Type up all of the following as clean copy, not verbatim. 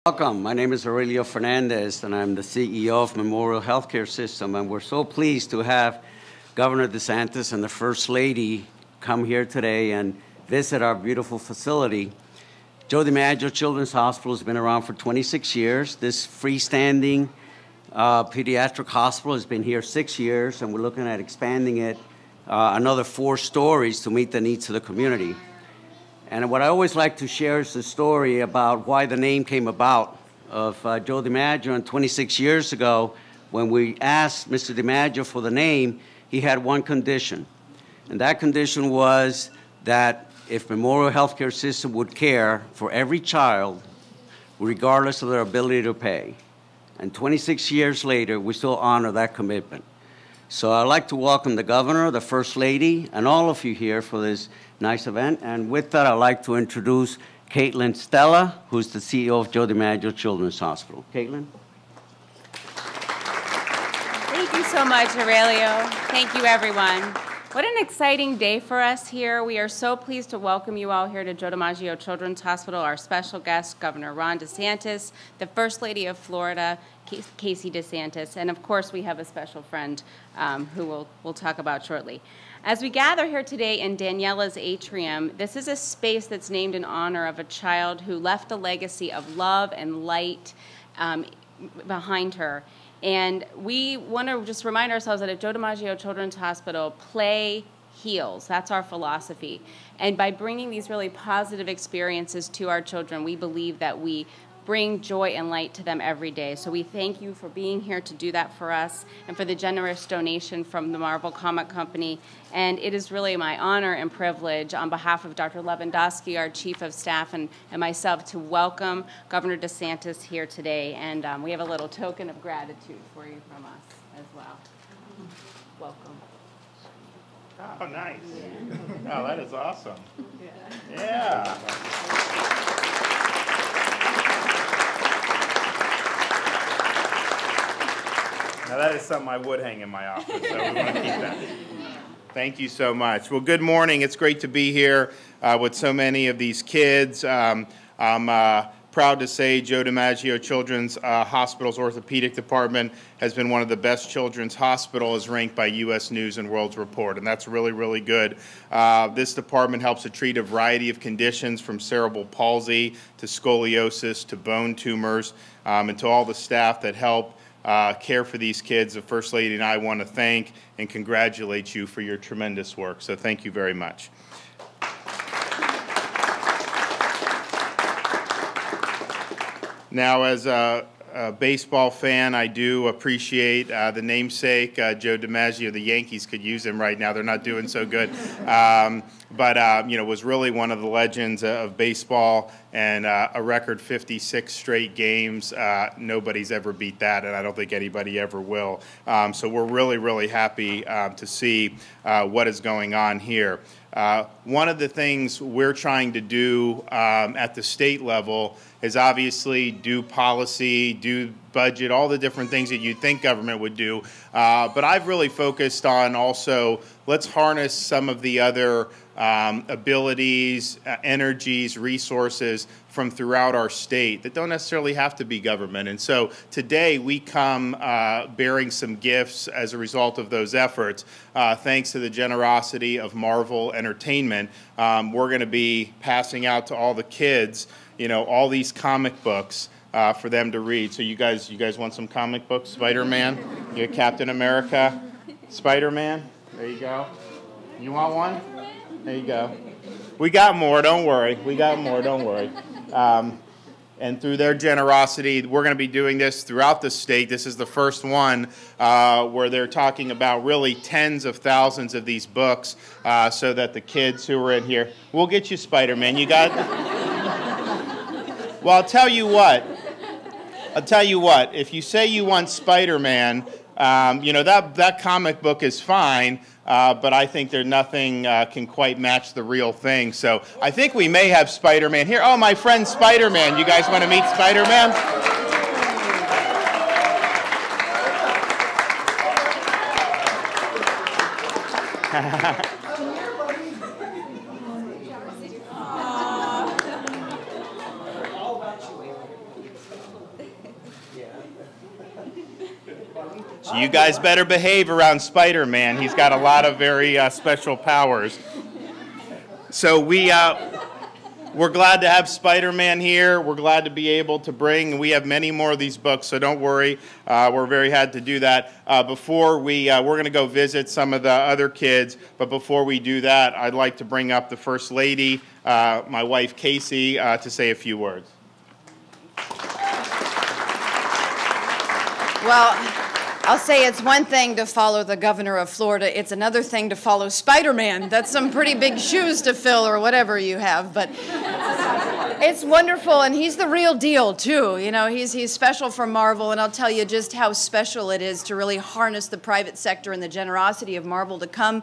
Welcome. My name is Aurelio Fernandez, and I'm the CEO of Memorial Healthcare System. And we're so pleased to have Governor DeSantis and the First Lady come here today and visit our beautiful facility. Joe DiMaggio Children's Hospital has been around for 26 years. This freestanding pediatric hospital has been here 6 years, and we're looking at expanding it another 4 stories to meet the needs of the community. And what I always like to share is the story about why the name came about of Joe DiMaggio. And 26 years ago, when we asked Mr. DiMaggio for the name, he had one condition. And that condition was that if Memorial Healthcare System would care for every child, regardless of their ability to pay. And 26 years later, we still honor that commitment. So I'd like to welcome the Governor, the First Lady, and all of you here for this nice event. And with that, I'd like to introduce Caitlin Stella, who's the CEO of Joe DiMaggio Children's Hospital. Caitlin? Thank you so much, Aurelio. Thank you, everyone. What an exciting day for us here. We are so pleased to welcome you all here to Joe DiMaggio Children's Hospital, our special guest, Governor Ron DeSantis, the First Lady of Florida, Casey DeSantis, and of course we have a special friend who we'll talk about shortly. As we gather here today in Daniella's Atrium, this is a space that's named in honor of a child who left a legacy of love and light behind her. And we want to just remind ourselves that at Joe DiMaggio Children's Hospital, play heals. That's our philosophy. And by bringing these really positive experiences to our children, we believe that we bring joy and light to them every day. So we thank you for being here to do that for us and for the generous donation from the Marvel Comic Company. And it is really my honor and privilege on behalf of Dr. Lewandowski, our Chief of Staff, and myself to welcome Governor DeSantis here today. And we have a little token of gratitude for you from us as well. Welcome. Oh, nice. Yeah. Oh, that is awesome. Yeah. Now that is something I would hang in my office, so we want to keep that. Thank you so much. Well, good morning. It's great to be here with so many of these kids. I'm proud to say Joe DiMaggio Children's Hospital's orthopedic department has been one of the best children's hospitals ranked by U.S. News and World Report, and that's really, really good. This department helps to treat a variety of conditions from cerebral palsy to scoliosis to bone tumors, and to all the staff that help care for these kids. The First Lady and I want to thank and congratulate you for your tremendous work. So thank you very much. Now, as a baseball fan, I do appreciate the namesake, Joe DiMaggio. The Yankees could use him right now. They're not doing so good. But you know, was really one of the legends of baseball, and a record 56 straight games. Nobody's ever beat that, and I don't think anybody ever will. So we're really, really happy to see what is going on here. One of the things we're trying to do at the state level is obviously do policy, do budget, all the different things that you'd think government would do. But I've really focused on also, let's harness some of the other abilities, energies, resources from throughout our state that don't necessarily have to be government. And so today we come bearing some gifts as a result of those efforts. Thanks to the generosity of Marvel Entertainment, we're going to be passing out to all the kids, you know, all these comic books for them to read. So you guys want some comic books? Spider-Man, you got Captain America, Spider-Man. There you go. You want one? There you go. We got more. Don't worry. We got more. Don't worry. And through their generosity, we're going to be doing this throughout the state. This is the first one where they're talking about really tens of thousands of these books so that the kids who are in here, we'll get you Spider-Man. You got Well, I'll tell you what. If you say you want Spider-Man, you know, that comic book is fine, but I think nothing can quite match the real thing. So I think we may have Spider-Man here. Oh, my friend Spider-Man. You guys want to meet Spider-Man? So you guys better behave around Spider-Man. He's got a lot of very special powers. So we're glad to have Spider-Man here. We're glad to be able to bring, and we have many more of these books, so don't worry. We're very happy to do that. Before we're going to go visit some of the other kids, but before we do that, I'd like to bring up the First Lady, my wife Casey, to say a few words. Well, I'll say it's one thing to follow the governor of Florida. It's another thing to follow Spider-Man. That's some pretty big shoes to fill or whatever you have. But it's wonderful, and he's the real deal, too. You know, he's special for Marvel, and I'll tell you just how special it is to really harness the private sector and the generosity of Marvel to come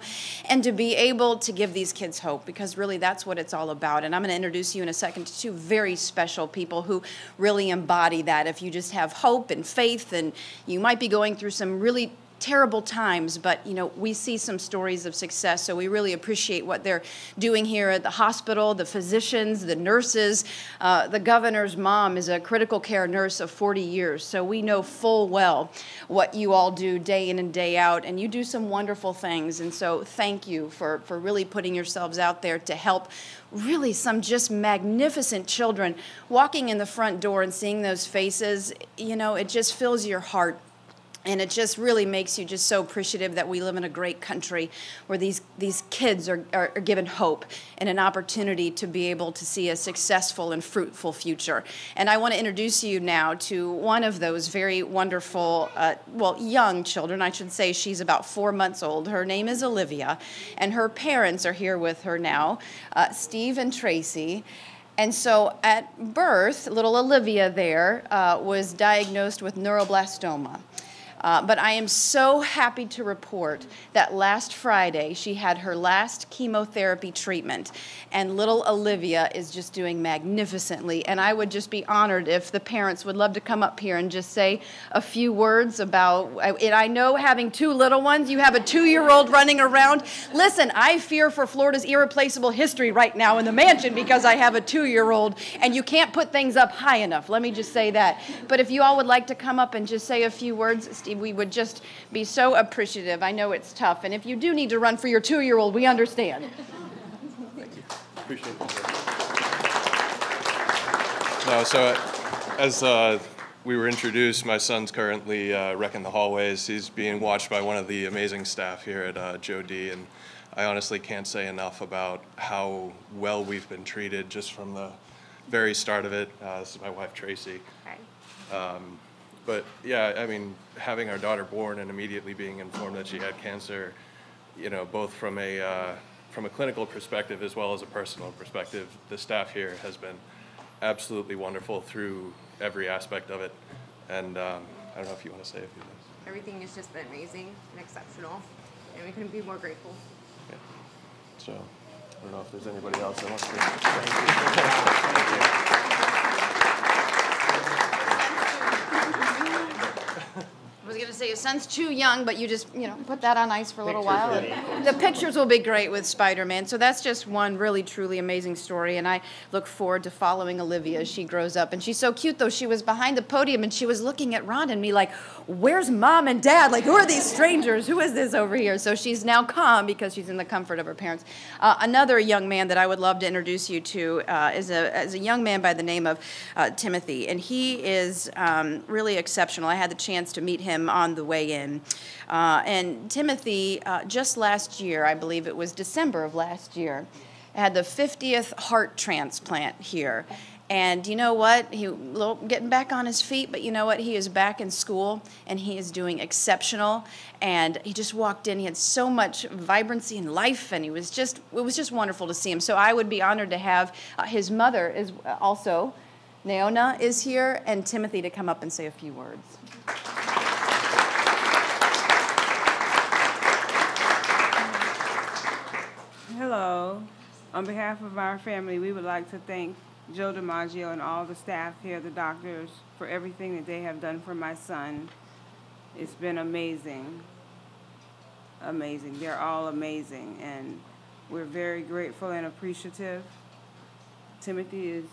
and to be able to give these kids hope, because really that's what it's all about. And I'm going to introduce you in a second to two very special people who really embody that. If you just have hope and faith, and you might be going through some really terrible times, but you know, we see some stories of success, so we really appreciate what they're doing here at the hospital, the physicians, the nurses. The governor's mom is a critical care nurse of 40 years, so we know full well what you all do day in and day out, and you do some wonderful things, and so thank you for really putting yourselves out there to help really some just magnificent children. Walking in the front door and seeing those faces, you know, it just fills your heart. And it just really makes you just so appreciative that we live in a great country where these kids are given hope and an opportunity to be able to see a successful and fruitful future. And I want to introduce you now to one of those very wonderful, well, young children. I should say she's about 4 months old. Her name is Olivia, and her parents are here with her now, Steve and Tracy. And so at birth, little Olivia there was diagnosed with neuroblastoma. But I am so happy to report that last Friday she had her last chemotherapy treatment, and little Olivia is just doing magnificently. And I would just be honored if the parents would love to come up here and just say a few words about it. I know, having two little ones, you have a 2-year-old running around. Listen, I fear for Florida's irreplaceable history right now in the mansion because I have a 2-year-old, and you can't put things up high enough. Let me just say that. But if you all would like to come up and just say a few words, Steve, we would just be so appreciative. I know it's tough, and if you do need to run for your 2-year-old, we understand. Thank you. Appreciate it. No, so as we were introduced, my son's currently wrecking the hallways. He's being watched by one of the amazing staff here at Joe D, and I honestly can't say enough about how well we've been treated just from the very start of it. This is my wife, Tracy. Hi. But yeah, I mean, having our daughter born and immediately being informed that she had cancer, you know, both from a clinical perspective as well as a personal perspective, the staff here has been absolutely wonderful through every aspect of it. And I don't know if you want to say a few things. Everything has just been amazing and exceptional, and we couldn't be more grateful. Yeah. So I don't know if there's anybody else that wants to. Thank you. I was going to say, your son's too young, but you just, you know, put that on ice for a little while. And the pictures will be great with Spider-Man. So that's just one really, truly amazing story. And I look forward to following Olivia as she grows up. And she's so cute, though. She was behind the podium, and she was looking at Ron and me like, where's Mom and Dad? Like, who are these strangers? Who is this over here? So she's now calm because she's in the comfort of her parents. Another young man that I would love to introduce you to is a young man by the name of Timothy. And he is really exceptional. I had the chance to meet him on the way in. And Timothy, just last year, I believe it was December of last year, had the 50th heart transplant here. And you know what? Getting back on his feet, but you know what? He is back in school, and he is doing exceptional. And he just walked in. He had so much vibrancy and life, and it was just wonderful to see him. So I would be honored to have his mother is also, Naona, is here, and Timothy to come up and say a few words. Hello. On behalf of our family, we would like to thank Joe DiMaggio and all the staff here, the doctors, for everything that they have done for my son. It's been amazing. Amazing. They're all amazing, and we're very grateful and appreciative. Timothy is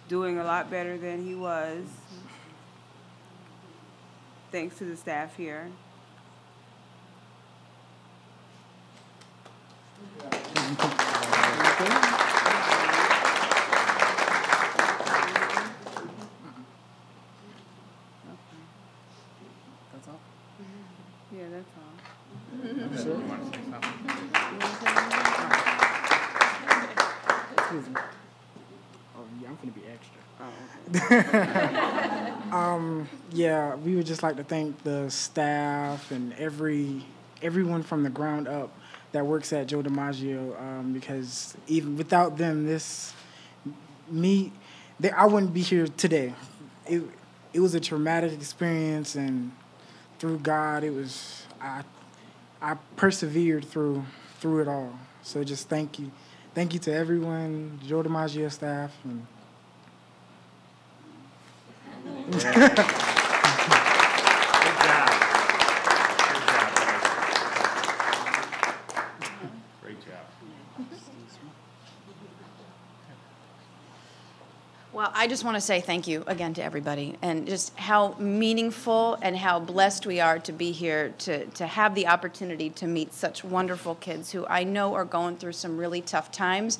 doing a lot better than he was. thanks to the staff here. That's all? Yeah, that's all. Excuse me. Oh, yeah, I'm gonna be extra. Yeah, we would just like to thank the staff and everyone from the ground up that works at Joe DiMaggio, because even without them, I wouldn't be here today. It was a traumatic experience, and through God, I persevered through it all. So just thank you to everyone, Joe DiMaggio staff, and Good job. Good job. Great job. Well, I just want to say thank you again to everybody, and just how meaningful and how blessed we are to be here to have the opportunity to meet such wonderful kids who I know are going through some really tough times.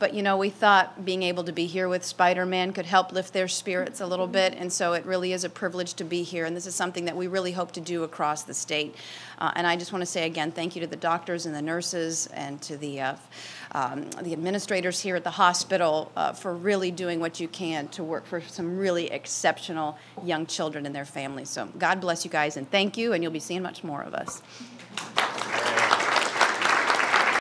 But, you know, we thought being able to be here with Spiderman could help lift their spirits a little bit, and so it really is a privilege to be here, and this is something that we really hope to do across the state. And I just want to say again, thank you to the doctors and the nurses and to the administrators here at the hospital for really doing what you can to work for some really exceptional young children and their families. So God bless you guys, and thank you, and you'll be seeing much more of us.